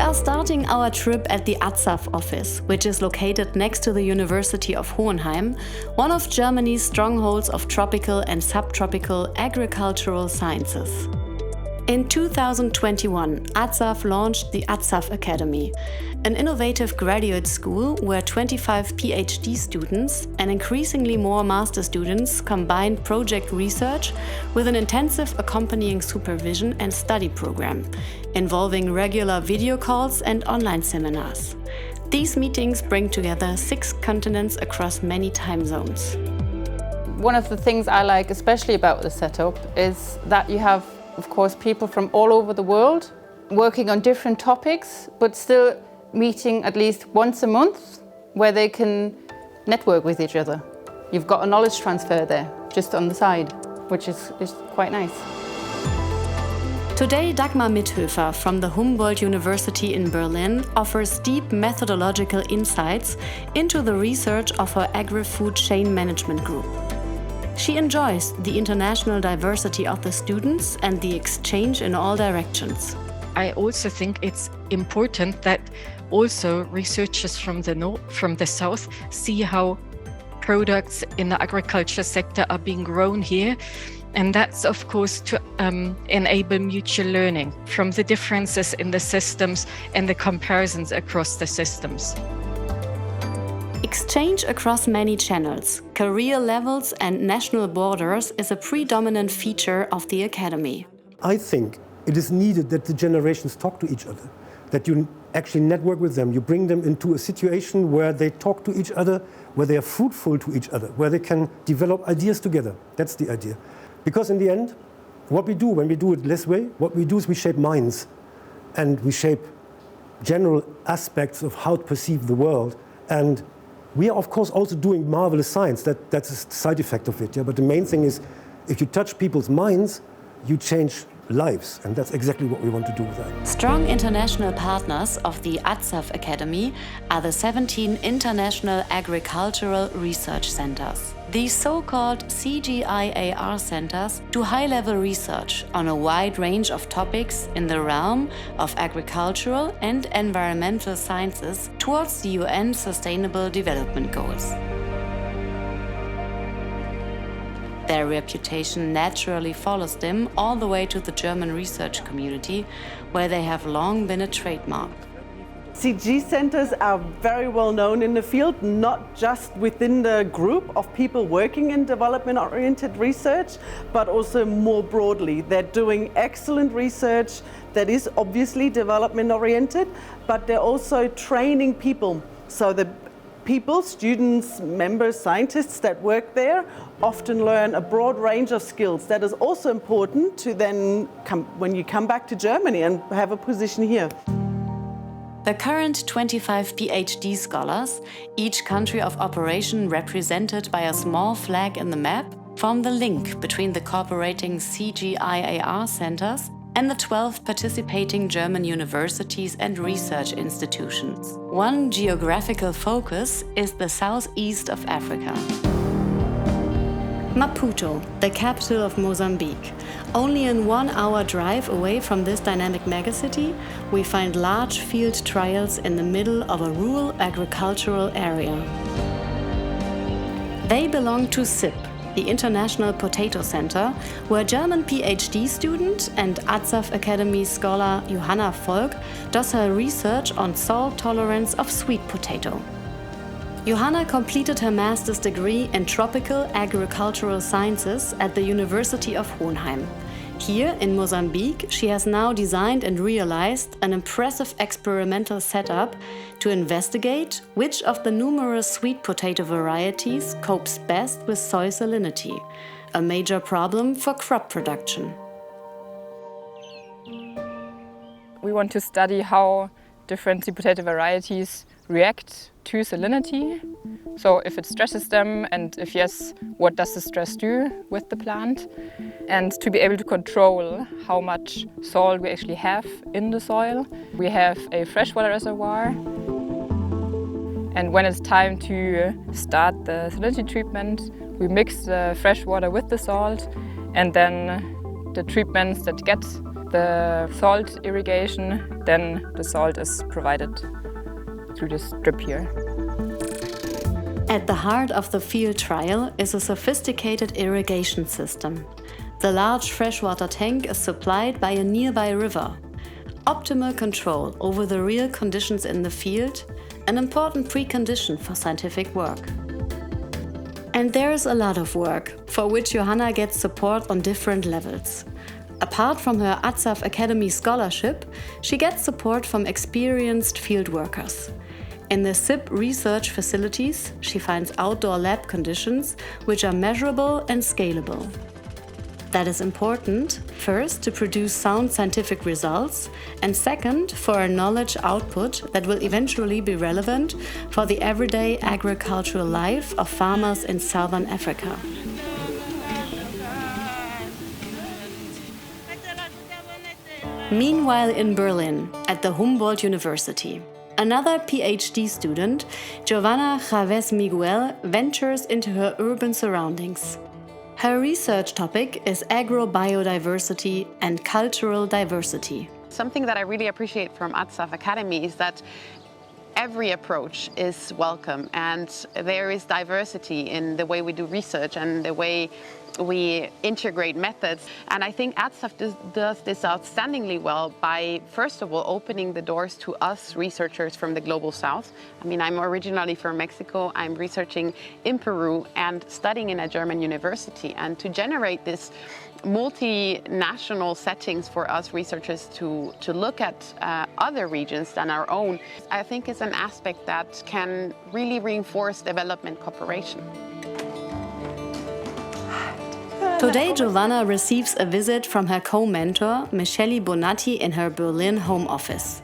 are starting our trip at the ATSAF office, which is located next to the University of Hohenheim, one of Germany's strongholds of tropical and subtropical agricultural sciences. In 2021, ATSAF launched the ATSAF Academy, an innovative graduate school where 25 PhD students and increasingly more master students combine project research with an intensive accompanying supervision and study program, involving regular video calls and online seminars. These meetings bring together 6 continents across many time zones. One of the things I like especially about the setup is that you have, of course, people from all over the world working on different topics, but still meeting at least once a month where they can network with each other. You've got a knowledge transfer there, just on the side, which is quite nice. Today, Dagmar Mithöfer from the Humboldt University in Berlin offers deep methodological insights into the research of her agri-food chain management group. She enjoys the international diversity of the students and the exchange in all directions. I also think it's important that also researchers from the south see how products in the agriculture sector are being grown here. And that's, of course, to enable mutual learning from the differences in the systems and the comparisons across the systems. Exchange across many channels, career levels and national borders is a predominant feature of the Academy. I think it is needed that the generations talk to each other, that you actually network with them. You bring them into a situation where they talk to each other, where they are fruitful to each other, where they can develop ideas together. That's the idea. Because in the end, what we do when we do it this way, what we do is we shape minds and we shape general aspects of how to perceive the world. And we are, of course, also doing marvelous science. That's a side effect of it. Yeah? But the main thing is, if you touch people's minds, you change lives. And that's exactly what we want to do with that. Strong international partners of the ATSAF Academy are the 17 international agricultural research centers. These so-called CGIAR centers do high-level research on a wide range of topics in the realm of agricultural and environmental sciences towards the UN Sustainable Development Goals. Their reputation naturally follows them all the way to the German research community, where they have long been a trademark. CG centers are very well known in the field, not just within the group of people working in development-oriented research, but also more broadly. They're doing excellent research that is obviously development-oriented, but they're also training people. So the people, students, members, scientists that work there often learn a broad range of skills. That is also important to then, when you come back to Germany and have a position here. The current 25 PhD scholars, each country of operation represented by a small flag in the map, form the link between the cooperating CGIAR centers and the 12 participating German universities and research institutions. One geographical focus is the southeast of Africa. Maputo, the capital of Mozambique. Only in 1 hour drive away from this dynamic megacity, we find large field trials in the middle of a rural agricultural area. They belong to SIP, the International Potato Center, where German PhD student and ATSAF Academy scholar Johanna Volk does her research on salt tolerance of sweet potato. Johanna completed her master's degree in tropical agricultural sciences at the University of Hohenheim. Here in Mozambique, she has now designed and realized an impressive experimental setup to investigate which of the numerous sweet potato varieties copes best with soil salinity, a major problem for crop production. We want to study how different sweet potato varieties react to salinity. So if it stresses them, and if yes, what does the stress do with the plant? And to be able to control how much salt we actually have in the soil. We have a freshwater reservoir. And when it's time to start the salinity treatment, we mix the fresh water with the salt, and then the treatments that get the salt irrigation, then the salt is provided through this drip here. At the heart of the field trial is a sophisticated irrigation system. The large freshwater tank is supplied by a nearby river. Optimal control over the real conditions in the field, an important precondition for scientific work. And there's a lot of work, for which Johanna gets support on different levels. Apart from her ATSAF Academy scholarship, she gets support from experienced field workers. In the SIP research facilities, she finds outdoor lab conditions which are measurable and scalable. That is important, first, to produce sound scientific results, and second, for a knowledge output that will eventually be relevant for the everyday agricultural life of farmers in southern Africa. Meanwhile, in Berlin, at the Humboldt University, another PhD student, Giovanna Chavez Miguel, ventures into her urban surroundings. Her research topic is agrobiodiversity and cultural diversity. Something that I really appreciate from ATSAF Academy is that every approach is welcome, and there is diversity in the way we do research and the way we integrate methods. And I think ATSAF does this outstandingly well by, first of all, opening the doors to us researchers from the Global South. I mean, I'm originally from Mexico. I'm researching in Peru and studying in a German university. And to generate this multinational settings for us researchers to look at other regions than our own, I think is an aspect that can really reinforce development cooperation. Today, Giovanna receives a visit from her co-mentor, Michele Bonatti, in her Berlin home office.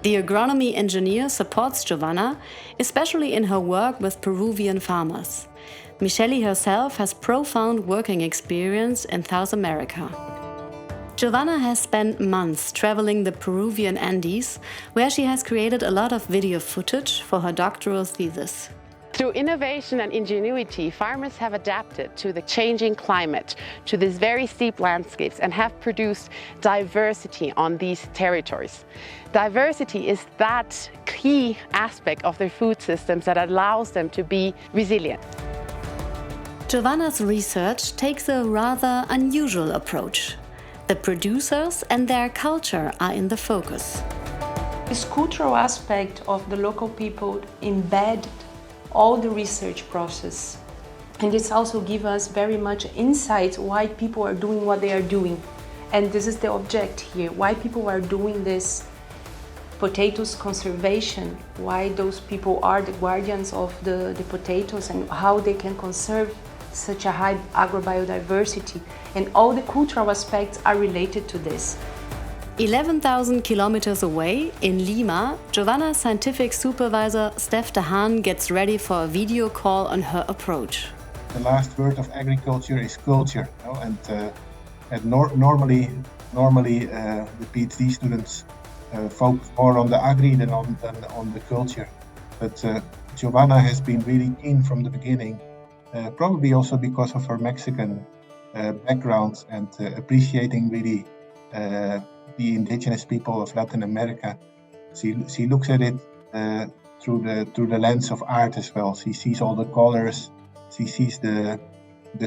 The agronomy engineer supports Giovanna, especially in her work with Peruvian farmers. Michele herself has profound working experience in South America. Giovanna has spent months traveling the Peruvian Andes, where she has created a lot of video footage for her doctoral thesis. Through innovation and ingenuity, farmers have adapted to the changing climate, to these very steep landscapes, and have produced diversity on these territories. Diversity is that key aspect of their food systems that allows them to be resilient. Giovanna's research takes a rather unusual approach. The producers and their culture are in the focus. This cultural aspect of the local people embedded all the research process, and this also gives us very much insight why people are doing what they are doing. And this is the object here, why people are doing this potatoes conservation, why those people are the guardians of the potatoes and how they can conserve such a high agrobiodiversity, and all the cultural aspects are related to this. 11,000 kilometers away, in Lima, Giovanna's scientific supervisor, Steph de Haan, gets ready for a video call on her approach. The last word of agriculture is culture, you know? And normally the PhD students focus more on the agri than on the culture. But Giovanna has been really keen from the beginning, probably also because of her Mexican background and appreciating really the indigenous people of Latin America. She looks at it through the lens of art as well. She sees all the colors. She sees the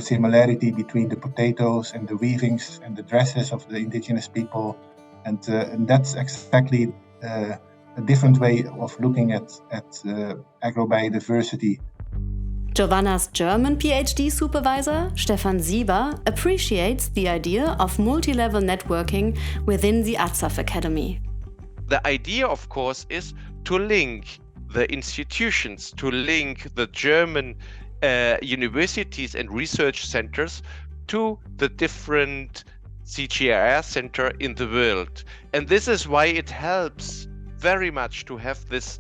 similarity between the potatoes and the weavings and the dresses of the indigenous people, and that's exactly a different way of looking at agrobiodiversity. Giovanna's German PhD supervisor, Stefan Sieber, appreciates the idea of multi-level networking within the ATSAF Academy. The idea, of course, is to link the institutions, to link the German universities and research centers to the different CGIAR center in the world. And this is why it helps very much to have this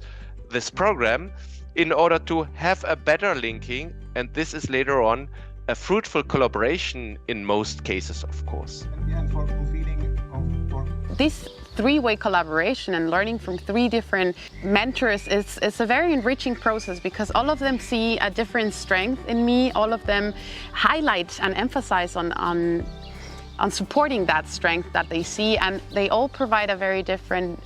program, in order to have a better linking, and this is later on a fruitful collaboration in most cases, of course. This three-way collaboration and learning from three different mentors is a very enriching process, because all of them see a different strength in me. All of them highlight and emphasize on supporting that strength that they see, and they all provide a very different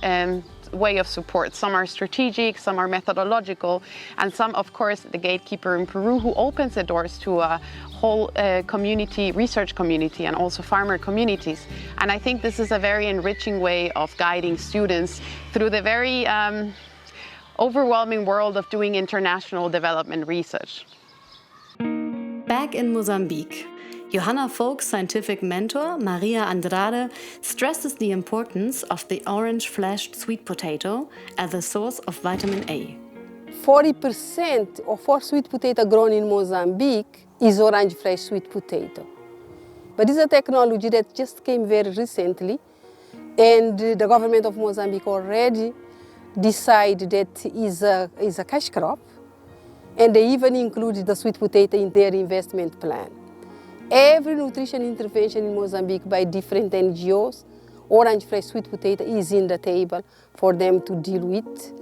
way of support. Some are strategic, some are methodological, and some, of course, the gatekeeper in Peru, who opens the doors to a whole community, research community, and also farmer communities. And I think this is a very enriching way of guiding students through the very overwhelming world of doing international development research. Back in Mozambique, Johanna Folk's scientific mentor, Maria Andrade, stresses the importance of the orange-fleshed sweet potato as a source of vitamin A. 40% of all sweet potato grown in Mozambique is orange flesh sweet potato. But it's a technology that just came very recently, and the government of Mozambique already decided that is a cash crop, and they even included the sweet potato in their investment plan. Every nutrition intervention in Mozambique by different NGOs, orange fresh sweet potato is in the table for them to deal with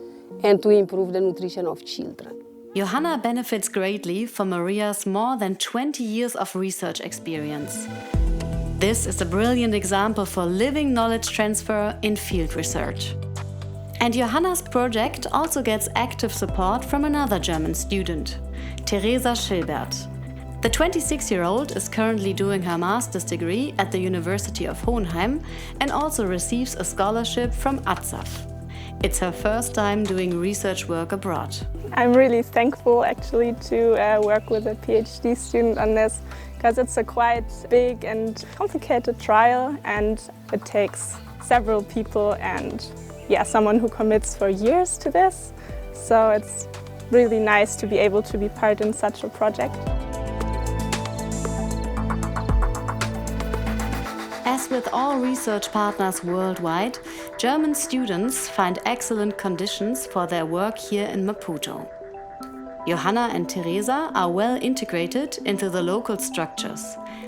and to improve the nutrition of children. Johanna benefits greatly from Maria's more than 20 years of research experience. This is a brilliant example for living knowledge transfer in field research. And Johanna's project also gets active support from another German student, Theresa Schilbert. The 26-year-old is currently doing her master's degree at the University of Hohenheim and also receives a scholarship from ATSAF. It's her first time doing research work abroad. I'm really thankful actually to work with a PhD student on this, because it's a quite big and complicated trial, and it takes several people and someone who commits for years to this. So it's really nice to be able to be part in such a project. As with all research partners worldwide, German students find excellent conditions for their work here in Maputo. Johanna and Theresa are well integrated into the local structures.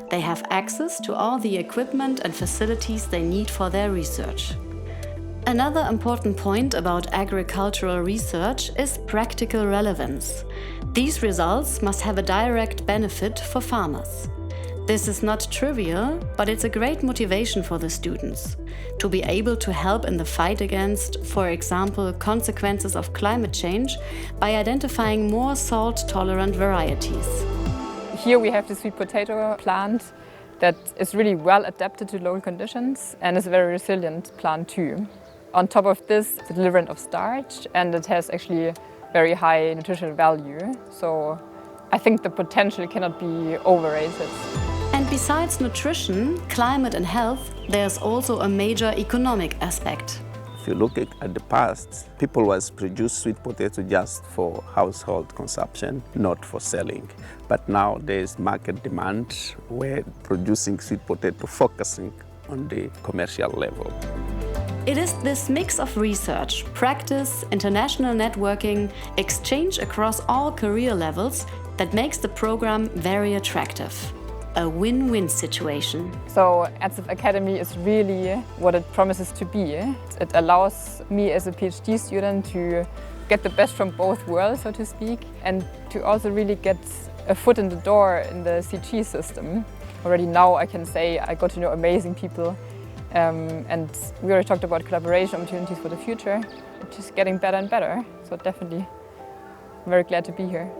They have access to all the equipment and facilities they need for their research. Another important point about agricultural research is practical relevance. These results must have a direct benefit for farmers. This is not trivial, but it's a great motivation for the students to be able to help in the fight against, for example, consequences of climate change by identifying more salt-tolerant varieties. Here we have the sweet potato plant that is really well adapted to local conditions and is a very resilient plant too. On top of this, it's delivering of starch, and it has actually very high nutritional value. So I think the potential cannot be overrated. And besides nutrition, climate and health, there's also a major economic aspect. If you look at the past, people was produce sweet potato just for household consumption, not for selling. But now there's market demand. We're producing sweet potato focusing on the commercial level. It is this mix of research, practice, international networking, exchange across all career levels that makes the program very attractive. A win-win situation. So ATSAF Academy is really what it promises to be. It allows me as a PhD student to get the best from both worlds, so to speak, and to also really get a foot in the door in the CG system. Already now I can say I got to know amazing people, and we already talked about collaboration opportunities for the future. It's just getting better and better, so definitely I'm very glad to be here.